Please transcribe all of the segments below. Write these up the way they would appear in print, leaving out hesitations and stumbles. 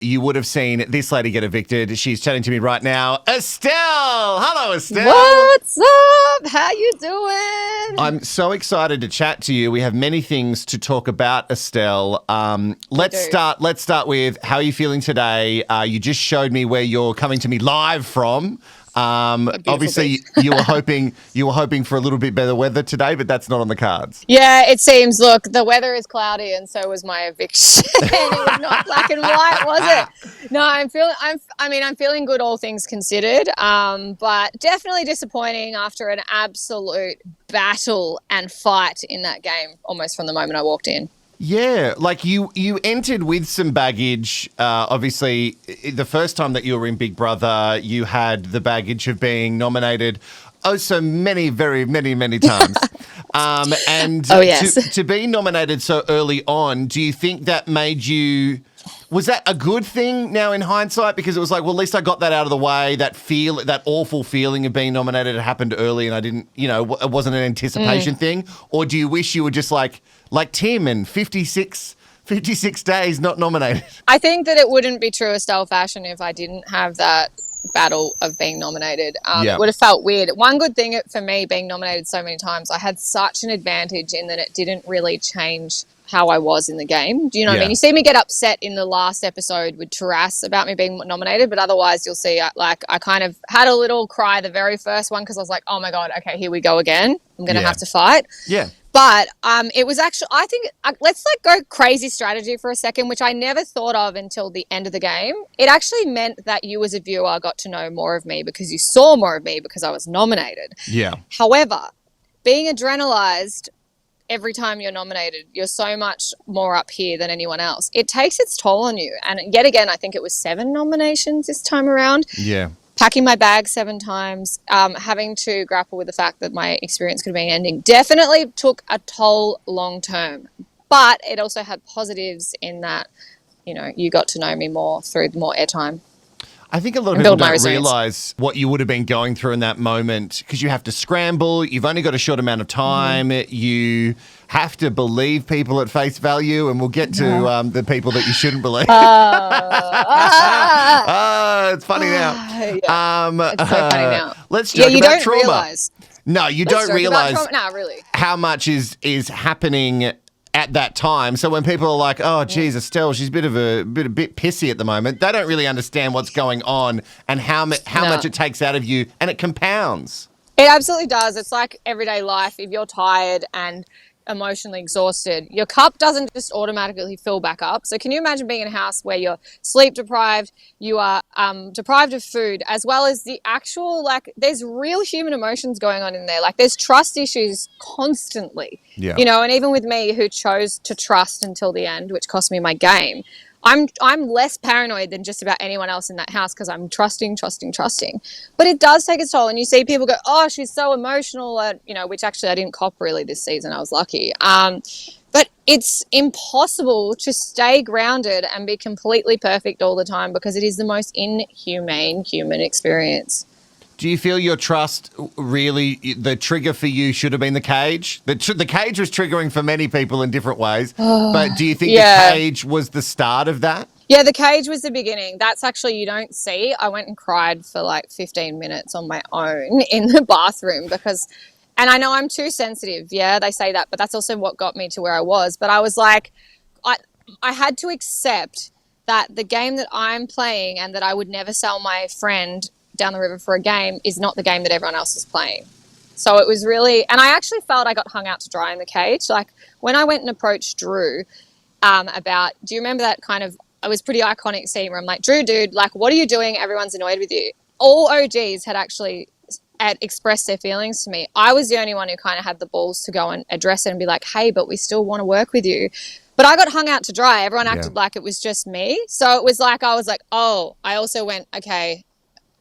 you would have seen this lady get evicted. She's chatting to me right now. Estelle! Hello, Estelle! What's up? How you doing? I'm so excited to chat to you. We have many things to talk about, Estelle. Let's start with how are you feeling today? You just showed me where you're coming to me live from. Obviously, you were hoping for a little bit better weather today, but that's not on the cards. Yeah, it seems. Look, the weather is cloudy, and so was my eviction. It was not black and white, was it? No, I'm feeling good, all things considered. But definitely disappointing after an absolute battle and fight in that game, almost from the moment I walked in. Yeah, like you entered with some baggage. Obviously, the first time that you were in Big Brother, you had the baggage of being nominated so many times. To be nominated so early on, do you think that made you... Was that a good thing now in hindsight? Because it was like, well, at least I got that out of the way. That awful feeling of being nominated, it happened early and I didn't, it wasn't an anticipation thing. Or do you wish you were just like Tim and 56 days not nominated? I think that it wouldn't be true Estelle fashion if I didn't have that battle of being nominated. It would have felt weird. One good thing for me being nominated so many times, I had such an advantage in that it didn't really change how I was in the game. Do you know what I mean? You see me get upset in the last episode with Taras about me being nominated, but otherwise you'll see I kind of had a little cry the very first one because I was like, oh my God, okay, here we go again. I'm going to have to fight. Yeah. But it was actually, I think, let's go crazy strategy for a second, which I never thought of until the end of the game. It actually meant that you as a viewer got to know more of me because you saw more of me because I was nominated. Yeah. However, being adrenalized every time you're nominated, you're so much more up here than anyone else. It takes its toll on you. And yet again, I think it was 7 nominations this time around. Yeah. Packing my bag 7 times, having to grapple with the fact that my experience could be ending definitely took a toll long term. But it also had positives in that, you got to know me more through more airtime. I think a lot of people don't realise what you would have been going through in that moment because you have to scramble. You've only got a short amount of time. You have to believe people at face value, and we'll get to the people that you shouldn't believe. It's funny now. It's so funny now. Let's joke about trauma. Realize. No, you don't realise really. how much is happening at that time. So when people are like, oh, geez, Estelle, she's a bit pissy at the moment, they don't really understand what's going on and how much it takes out of you, and it compounds. It absolutely does. It's like everyday life. If you're tired and emotionally exhausted, your cup doesn't just automatically fill back up. So can you imagine being in a house where you're sleep deprived, you are deprived of food, as well as the actual, there's real human emotions going on in there. There's trust issues constantly, and even with me who chose to trust until the end, which cost me my game, I'm less paranoid than just about anyone else in that house because I'm trusting. But it does take its toll. And you see people go, oh, she's so emotional, which actually I didn't cop really this season. I was lucky. But it's impossible to stay grounded and be completely perfect all the time because it is the most inhumane human experience. Do you feel your trust really, the trigger for you should have been the cage? The cage was triggering for many people in different ways, but do you think the cage was the start of that? Yeah, the cage was the beginning. That's actually, you don't see. I went and cried for 15 minutes on my own in the bathroom because, and I know I'm too sensitive. Yeah, they say that, but that's also what got me to where I was. But I was like, I had to accept that the game that I'm playing and that I would never sell my friend down the river for a game is not the game that everyone else is playing. So it was really, and I actually felt I got hung out to dry in the cage. When I went and approached Drew about, do you remember that kind of, it was pretty iconic scene where I'm like, Drew, dude, what are you doing? Everyone's annoyed with you. All OGs had expressed their feelings to me. I was the only one who kind of had the balls to go and address it and be like, hey, but we still want to work with you. But I got hung out to dry. Everyone acted like it was just me. So it was I was like, oh, I also went, okay,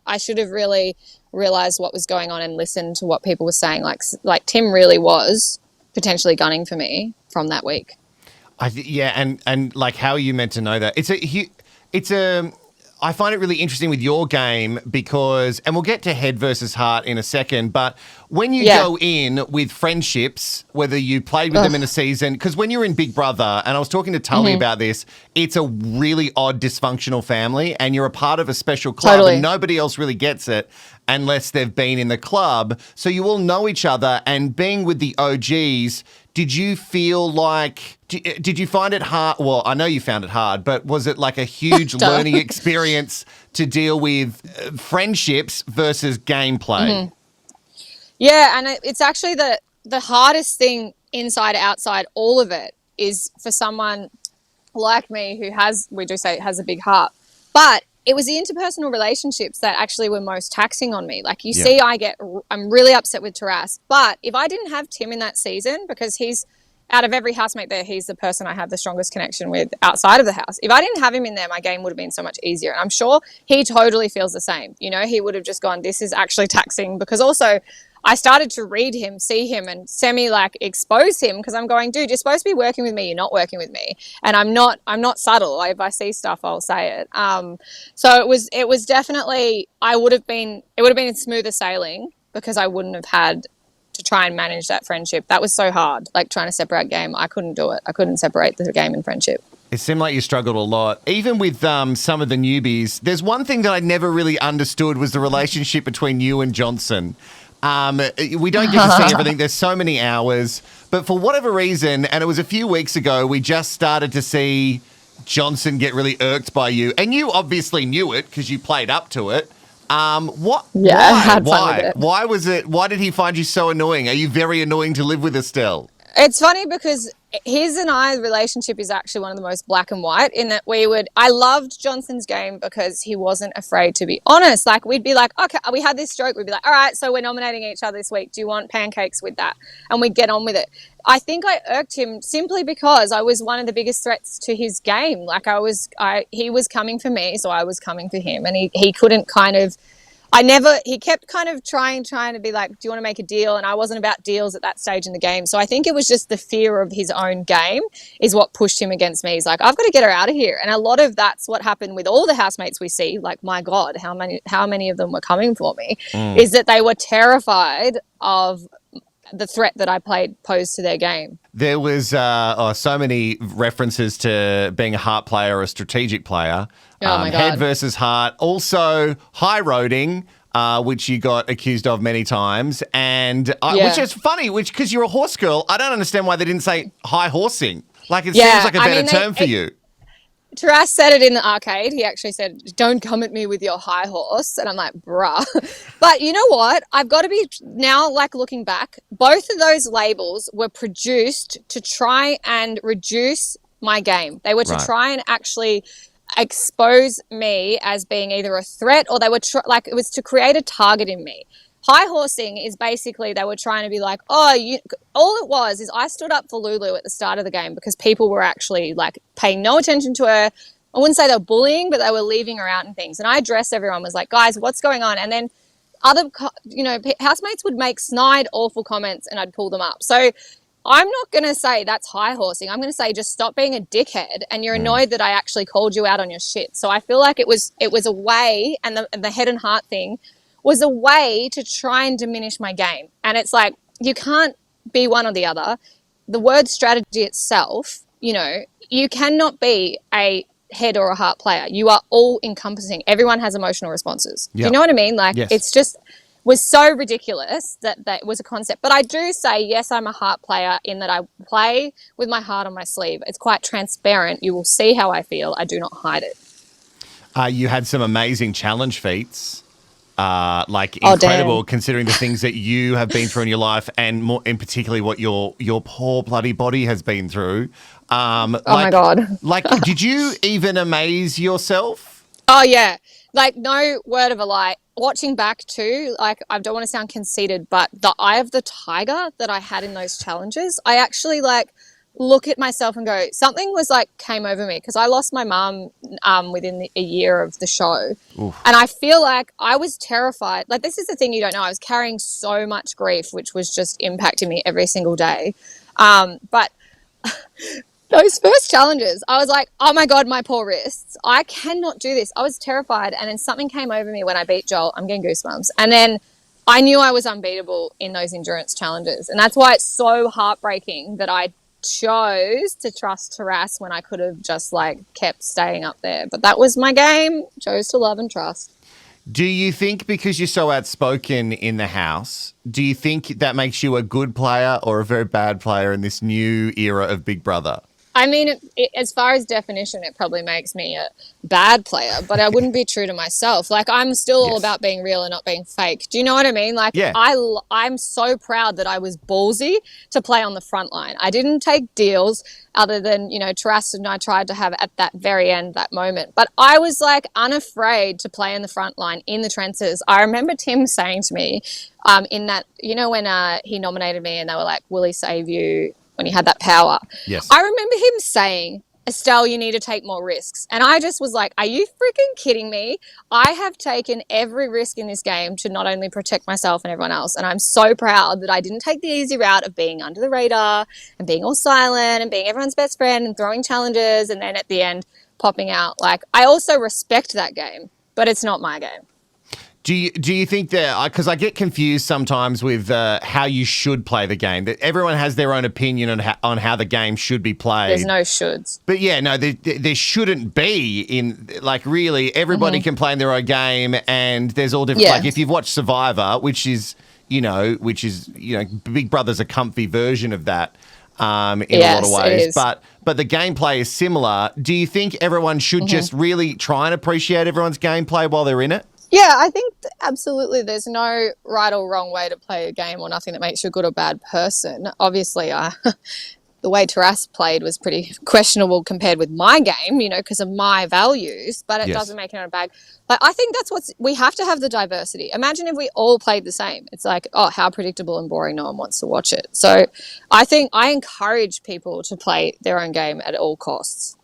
I should have really realized what was going on and listened to what people were saying. Like Tim really was potentially gunning for me from that week. And how are you meant to know that? I find it really interesting with your game because, and we'll get to head versus heart in a second, but when you go in with friendships, whether you played with them in a season, because when you're in Big Brother, and I was talking to Tully about this, it's a really odd dysfunctional family and you're a part of a special club and nobody else really gets it unless they've been in the club. So you all know each other, and being with the OGs, did you feel like, did you find it hard? Well, I know you found it hard, but was it like a huge learning experience to deal with friendships versus gameplay? Yeah, and it's actually the hardest thing inside, outside, all of it is for someone like me who we do say has a big heart. But it was the interpersonal relationships that actually were most taxing on me. Like you see, I'm really upset with Taras. But if I didn't have Tim in that season, because he's, out of every housemate there, he's the person I have the strongest connection with outside of the house. If I didn't have him in there, my game would have been so much easier. And I'm sure he totally feels the same. You know, he would have just gone, this is actually taxing, because also I started to read him, see him, and semi-like expose him, because I'm going, dude, you're supposed to be working with me. You're not working with me. And I'm not subtle. Like, if I see stuff, I'll say it. So it was definitely, it would have been smoother sailing, because I wouldn't have had to try and manage that friendship. That was so hard, like trying to separate game. I couldn't do it. I couldn't separate the game and friendship. It seemed like you struggled a lot. Even with some of the newbies, there's one thing that I never really understood was the relationship between you and Johnson. We don't get to see everything. There's so many hours. But for whatever reason, and it was a few weeks ago, we just started to see Johnson get really irked by you. And you obviously knew it because you played up to it. Why? I had fun with it. Why was it? Why did he find you so annoying? Are you very annoying to live with, Estelle? It's funny because his and I's relationship is actually one of the most black and white, in that I loved Johnson's game because he wasn't afraid to be honest. Like, we'd be like, okay, we had this joke. We'd be like, all right, so we're nominating each other this week. Do you want pancakes with that? And we'd get on with it. I think I irked him simply because I was one of the biggest threats to his game. Like, he was coming for me, so I was coming for him. And he couldn't kind of, he kept kind of trying to be like, do you want to make a deal? And I wasn't about deals at that stage in the game. So I think it was just the fear of his own game is what pushed him against me. He's like, I've got to get her out of here. And a lot of that's what happened with all the housemates we see. Like, my God, how many of them were coming for me, is that they were terrified of the threat that I posed to their game. There was so many references to being a heart player or a strategic player. Oh my God. Head versus heart. Also, high roading, which you got accused of many times. And which is funny, because you're a horse girl. I don't understand why they didn't say high horsing. Like, it seems like a better term for you. Taras said it in the arcade. He actually said, don't come at me with your high horse. And I'm like, bruh. But you know what? I've got to be now, like, looking back, both of those labels were produced to try and reduce my game. They were to try and actually expose me as being either a threat, or they were it was to create a target in me. High horsing is basically, they were trying to be like, all it was is I stood up for Lulu at the start of the game because people were actually, like, paying no attention to her. I wouldn't say they were bullying, but they were leaving her out and things. And I addressed everyone, was like, guys, what's going on? And then other, housemates would make snide, awful comments, and I'd pull them up. So I'm not going to say that's high horsing. I'm going to say just stop being a dickhead, and you're annoyed that I actually called you out on your shit. So I feel like it was a way, and the head and heart thing was a way to try and diminish my game. And it's like, you can't be one or the other. The word strategy itself, you cannot be a head or a heart player. You are all encompassing. Everyone has emotional responses. Yep. Do you know what I mean? Like, It's just was so ridiculous that was a concept. But I do say, yes, I'm a heart player in that I play with my heart on my sleeve. It's quite transparent. You will see how I feel. I do not hide it. You had some amazing challenge feats. Incredible, considering the things that you have been through in your life, and more in particularly what your poor bloody body has been through. My God. Did you even amaze yourself? Oh, yeah. Like, no word of a lie. Watching back too, like, I don't want to sound conceited, but the eye of the tiger that I had in those challenges, I actually, like, look at myself and go, something was like came over me, because I lost my mum within a year of the show. Oof. And I feel like I was terrified. Like, this is the thing you don't know. I was carrying so much grief, which was just impacting me every single day. But Those first challenges, I was like, oh my God, my poor wrists. I cannot do this. I was terrified. And then something came over me when I beat Joel. I'm getting goosebumps. And then I knew I was unbeatable in those endurance challenges. And that's why it's so heartbreaking that I chose to trust Taras when I could have just like kept staying up there. But that was my game. Chose to love and trust. Do you think because you're so outspoken in the house, do you think that makes you a good player or a very bad player in this new era of Big Brother? I mean, as far as definition, it probably makes me a bad player, but I wouldn't be true to myself. Like, I'm still all about being real and not being fake. Do you know what I mean? Like, yeah. I'm so proud that I was ballsy to play on the front line. I didn't take deals other than, you know, Taras and I tried to have at that very end, that moment. But I was, like, unafraid to play in the front line, in the trenches. I remember Tim saying to me in that, you know, when he nominated me and they were like, will he save you? When he had that power. Yes. I remember him saying, Estelle, you need to take more risks. And I just was like, are you freaking kidding me? I have taken every risk in this game to not only protect myself and everyone else. And I'm so proud that I didn't take the easy route of being under the radar and being all silent and being everyone's best friend and throwing challenges and then at the end popping out. Like, I also respect that game, but it's not my game. Do you think that, because I get confused sometimes with how you should play the game, that everyone has their own opinion on how the game should be played. There's no shoulds. But yeah, no, there shouldn't be like really everybody can play in their own game and there's all different, like if you've watched Survivor, which is, you know, Big Brother's a comfy version of that in a lot of ways. But the gameplay is similar. Do you think everyone should just really try and appreciate everyone's gameplay while they're in it? Yeah, I think absolutely there's no right or wrong way to play a game or nothing that makes you a good or bad person. Obviously, the way Taras played was pretty questionable compared with my game, you know, because of my values, but it doesn't make it a bad. Like, I think that's we have to have the diversity. Imagine if we all played the same. It's like, oh, how predictable and boring, no one wants to watch it. So I think I encourage people to play their own game at all costs.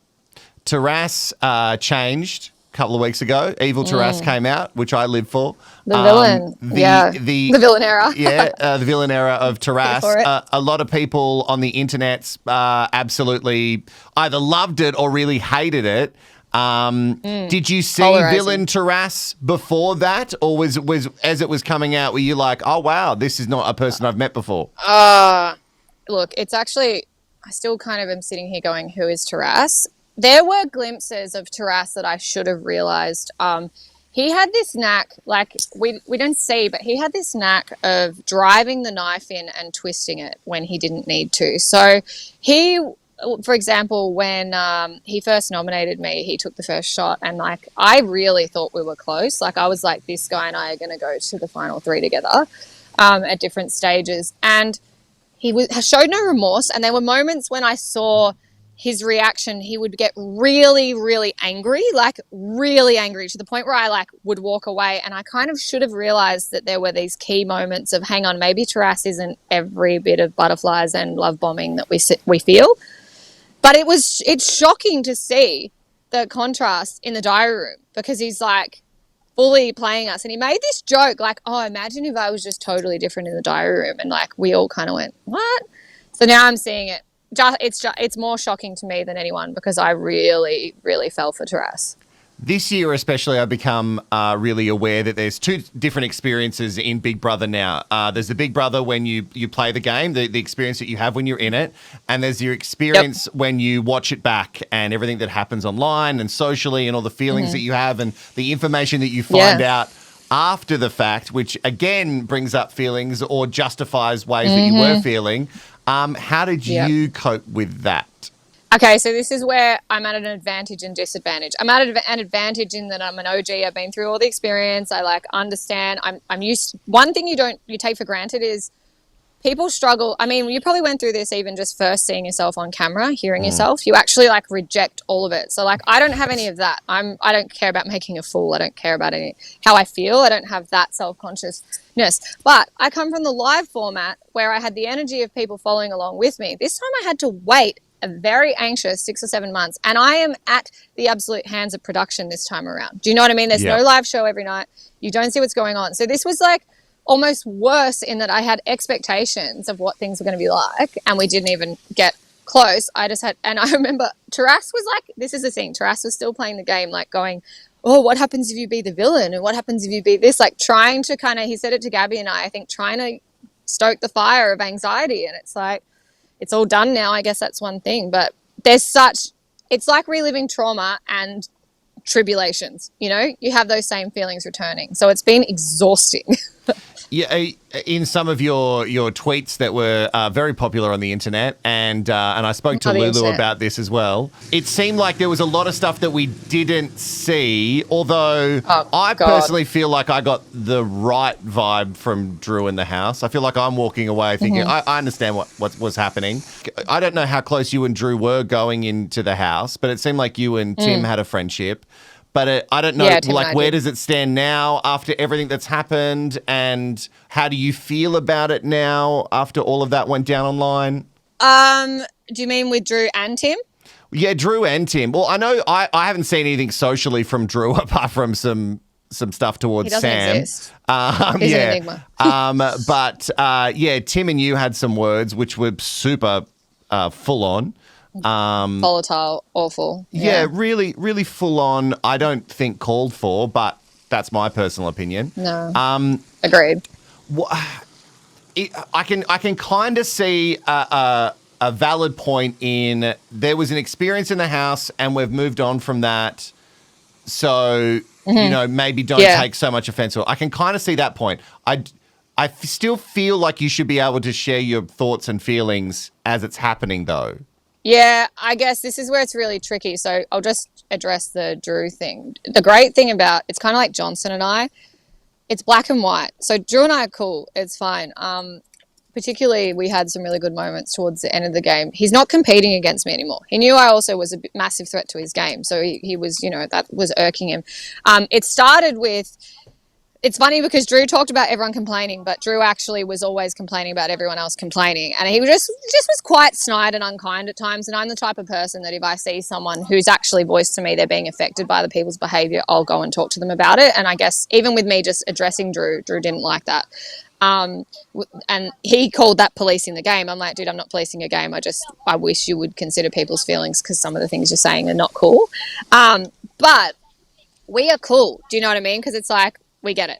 Taras changed couple of weeks ago. Evil Taras came out, which I live for. The villain. The villain era. The villain era of Taras. A lot of people on the internet absolutely either loved it or really hated it. Did you see villain Taras before that, or was as it was coming out, were you like, oh wow, this is not a person I've met before? Look, it's actually, I still kind of am sitting here going, who is Taras? There were glimpses of Taras that I should have realised. He had this knack, like we don't see, but he had this knack of driving the knife in and twisting it when he didn't need to. So he, for example, when he first nominated me, he took the first shot and like I really thought we were close. Like I was like, this guy and I are going to go to the final three together at different stages. And he showed no remorse. And there were moments when I saw his reaction, he would get really, really angry, like really angry to the point where I like would walk away. And I kind of should have realized that there were these key moments of, hang on, maybe Taras isn't every bit of butterflies and love bombing that we feel. But it's shocking to see the contrast in the diary room because he's like fully playing us. And he made this joke like, oh, imagine if I was just totally different in the diary room. And like we all kind of went, what? So now I'm seeing it. It's more shocking to me than anyone because I really, really fell for Taras. This year especially, I've become really aware that there's two different experiences in Big Brother now. There's the Big Brother when you play the game, the experience that you have when you're in it, and there's your experience when you watch it back and everything that happens online and socially and all the feelings that you have and the information that you find out after the fact, which again brings up feelings or justifies ways that you were feeling. How did you cope with that? Okay, so this is where I'm at an advantage and disadvantage. I'm at an advantage in that I'm an OG. I've been through all the experience. I like understand. I'm used. One thing you take for granted is people struggle. I mean, you probably went through this even just first seeing yourself on camera, hearing yourself. You actually like reject all of it. So like I don't have any of that. I don't care about making a fool. I don't care about how I feel. I don't have that self-consciousness. But I come from the live format where I had the energy of people following along with me. This time I had to wait a very anxious 6 or 7 months. And I am at the absolute hands of production this time around. Do you know what I mean? There's no live show every night. You don't see what's going on. So this was like almost worse in that I had expectations of what things were going to be like. And we didn't even get close. I just had, and I remember Taras was like, this is the thing, Taras was still playing the game, like going, oh, what happens if you be the villain? And what happens if you be this? Like trying to kind of, he said it to Gabby and I think trying to stoke the fire of anxiety. And it's like, it's all done now. I guess that's one thing. But it's like reliving trauma and tribulations, you know? You have those same feelings returning. So it's been exhausting. Yeah, in some of your tweets that were very popular on the internet, and I spoke to Lulu about this as well. It seemed like there was a lot of stuff that we didn't see, although I personally feel like I got the right vibe from Drew in the house. I feel like I'm walking away thinking, I understand what was happening. I don't know how close you and Drew were going into the house, but it seemed like you and Tim had a friendship. But I don't know, like, where does it stand now after everything that's happened, and how do you feel about it now after all of that went down online? Do you mean with Drew and Tim? Yeah, Drew and Tim. Well, I know I haven't seen anything socially from Drew apart from some stuff towards Sam. He doesn't exist. He's an enigma. But Tim and you had some words which were super full on. Volatile, awful. Yeah, really, really full on. I don't think called for, but that's my personal opinion. No. Agreed. I can kind of see a valid point in there was an experience in the house and we've moved on from that. So, you know, maybe don't take so much offense. I can kind of see that point. I still feel like you should be able to share your thoughts and feelings as it's happening, though. Yeah, I guess this is where it's really tricky. So I'll just address the Drew thing. The great thing about it's kind of like Johnson and I, it's black and white. So Drew and I are cool. It's fine. Particularly, we had some really good moments towards the end of the game. He's not competing against me anymore. He knew I also was a massive threat to his game. So he was, you know, that was irking him. It started with... It's funny because Drew talked about everyone complaining, but Drew actually was always complaining about everyone else complaining. And he just was quite snide and unkind at times. And I'm the type of person that if I see someone who's actually voiced to me they're being affected by the people's behaviour, I'll go and talk to them about it. And I guess even with me just addressing Drew didn't like that. And he called that policing the game. I'm like, dude, I'm not policing a game. I wish you would consider people's feelings because some of the things you're saying are not cool. But we are cool. Do you know what I mean? Because it's like, we get it.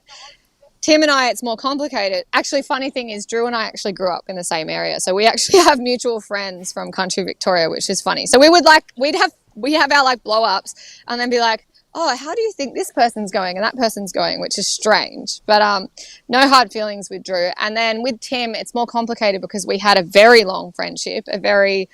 Tim and I, it's more complicated. Actually, funny thing is Drew and I actually grew up in the same area. So we actually have mutual friends from country Victoria, which is funny. So we have our like blow ups and then be like, oh, how do you think this person's going and that person's going, which is strange. But no hard feelings with Drew. And then with Tim, it's more complicated because we had a very long friendship, a very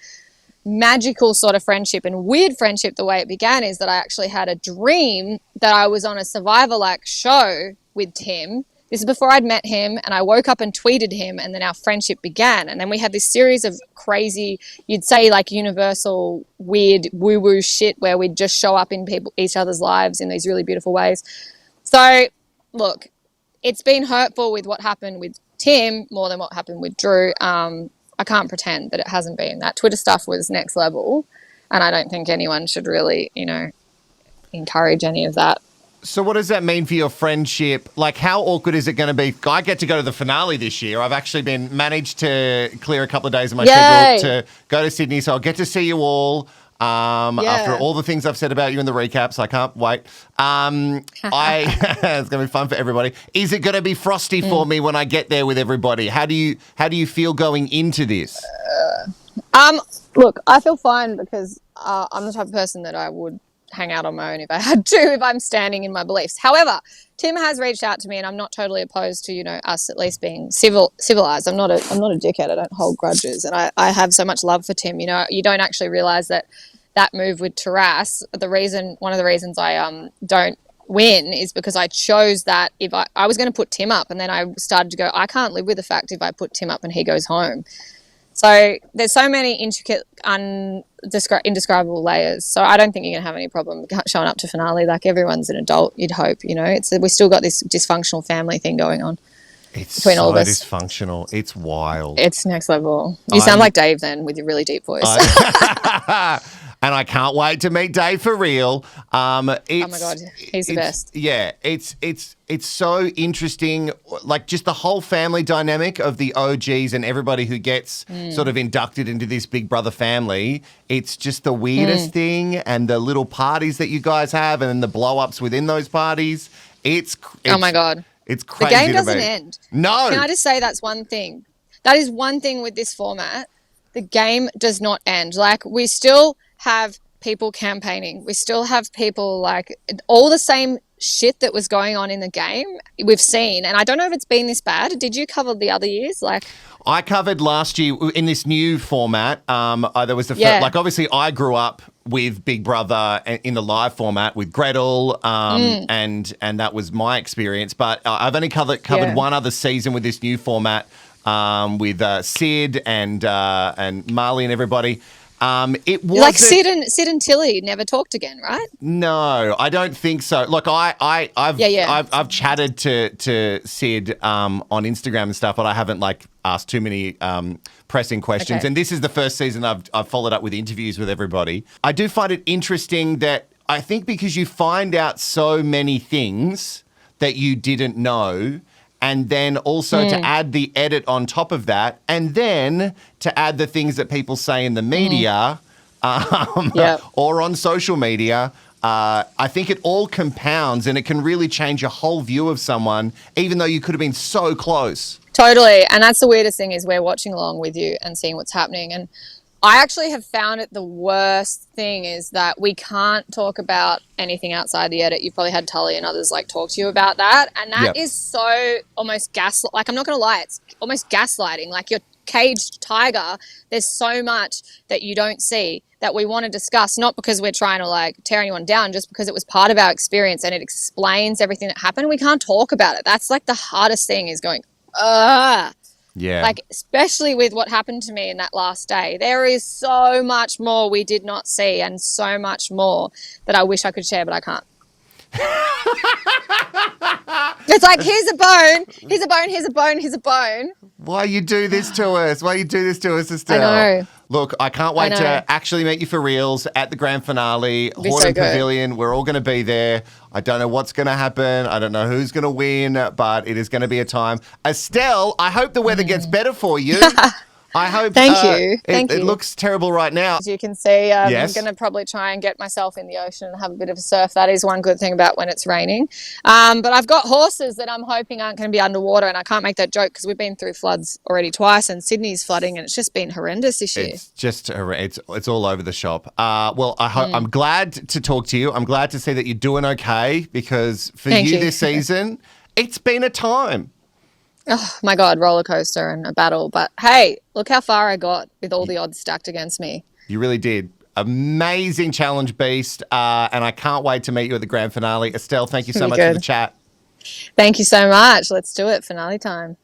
magical sort of friendship and weird friendship. The way it began is that I actually had a dream that I was on a Survivor-like show with Tim. This is before I'd met him, and I woke up and tweeted him, and then our friendship began. And then we had this series of crazy, you'd say like universal, weird, woo-woo shit where we'd just show up in each other's lives in these really beautiful ways. So, look, it's been hurtful with what happened with Tim more than what happened with Drew. I can't pretend that it hasn't been. That Twitter stuff was next level, and I don't think anyone should really, you know, encourage any of that. So what does that mean for your friendship? Like, how awkward is it going to be? I get to go to the finale this year. I've actually managed to clear a couple of days of my schedule to go to Sydney, so I'll get to see you all. After all the things I've said about you in the recaps, I can't wait. It's going to be fun for everybody. Is it going to be frosty for me when I get there with everybody? How do you feel going into this? Look, I feel fine because I'm the type of person that I would hang out on my own if I had to, if I'm standing in my beliefs. However, Tim has reached out to me, and I'm not totally opposed to, you know, us at least being civilized. I'm not a dickhead. I don't hold grudges, and I have so much love for Tim. You know, you don't actually realize that move with Taras, one of the reasons I don't win is because I chose that if I was going to put Tim up, and then I started to go, I can't live with the fact if I put Tim up and he goes home. So there's so many intricate, indescribable layers. So I don't think you're going to have any problem showing up to finale. Like, everyone's an adult, you'd hope, you know. We still got this dysfunctional family thing going on. It's between all of us. Dysfunctional. It's wild. It's next level. You sound like Dave then with your really deep voice. and I can't wait to meet Dave for real. Oh my God, he's the best. Yeah, it's so interesting, like just the whole family dynamic of the OGs and everybody who gets sort of inducted into this Big Brother family. It's just the weirdest thing, and the little parties that you guys have, and then the blow-ups within those parties. It's oh my God. It's crazy. The game doesn't end. No. Can I just say that's one thing? That is one thing with this format. The game does not end. Like, we still have people campaigning. We still have people, like, all the same shit that was going on in the game we've seen. And I don't know if it's been this bad. Did you cover the other years? Like, I covered last year in this new format. There was like, obviously I grew up with Big Brother in the live format with Gretel, and that was my experience. But I've only covered one other season with this new format with Sid and Marley and everybody. It was like Sid and Tilly never talked again, right? No, I don't think so. Look, I've chatted to Sid on Instagram and stuff, but I haven't like asked too many pressing questions. Okay. And this is the first season I've followed up with interviews with everybody. I do find it interesting that I think because you find out so many things that you didn't know. And then also to add the edit on top of that, and then to add the things that people say in the media or on social media, I think it all compounds, and it can really change your whole view of someone, even though you could have been so close. Totally. And that's the weirdest thing, is we're watching along with you and seeing what's happening. And I actually have found it the worst thing is that we can't talk about anything outside the edit. You've probably had Tully and others like talk to you about that. And that is so almost like, I'm not going to lie, it's almost gaslighting. Like, you're caged tiger. There's so much that you don't see that we want to discuss, not because we're trying to like tear anyone down, just because it was part of our experience and it explains everything that happened. We can't talk about it. That's like the hardest thing, is going, Yeah. Like, especially with what happened to me in that last day. There is so much more we did not see, and so much more that I wish I could share, but I can't. It's like, here's a bone, here's a bone, here's a bone, here's a bone. Why you do this to us? Why you do this to us, Estelle? I know. Look, I can't wait to actually meet you for reals at the grand finale, Horton Pavilion. We're all going to be there. I don't know what's going to happen. I don't know who's going to win, but it is going to be a time. Estelle, I hope the weather gets better for you. I hope. Thank you. It looks terrible right now. As you can see, I'm going to probably try and get myself in the ocean and have a bit of a surf. That is one good thing about when it's raining. But I've got horses that I'm hoping aren't going to be underwater, and I can't make that joke because we've been through floods already twice, and Sydney's flooding, and it's just been horrendous this year. It's just it's all over the shop. Well, I'm glad to talk to you. I'm glad to see that you're doing okay, because for you this season, it's been a time. Oh my God, roller coaster and a battle. But hey, look how far I got with all the odds stacked against me. You really did. Amazing challenge, beast. And I can't wait to meet you at the grand finale. Estelle, thank you so much for the chat. Thank you so much. Let's do it. Finale time.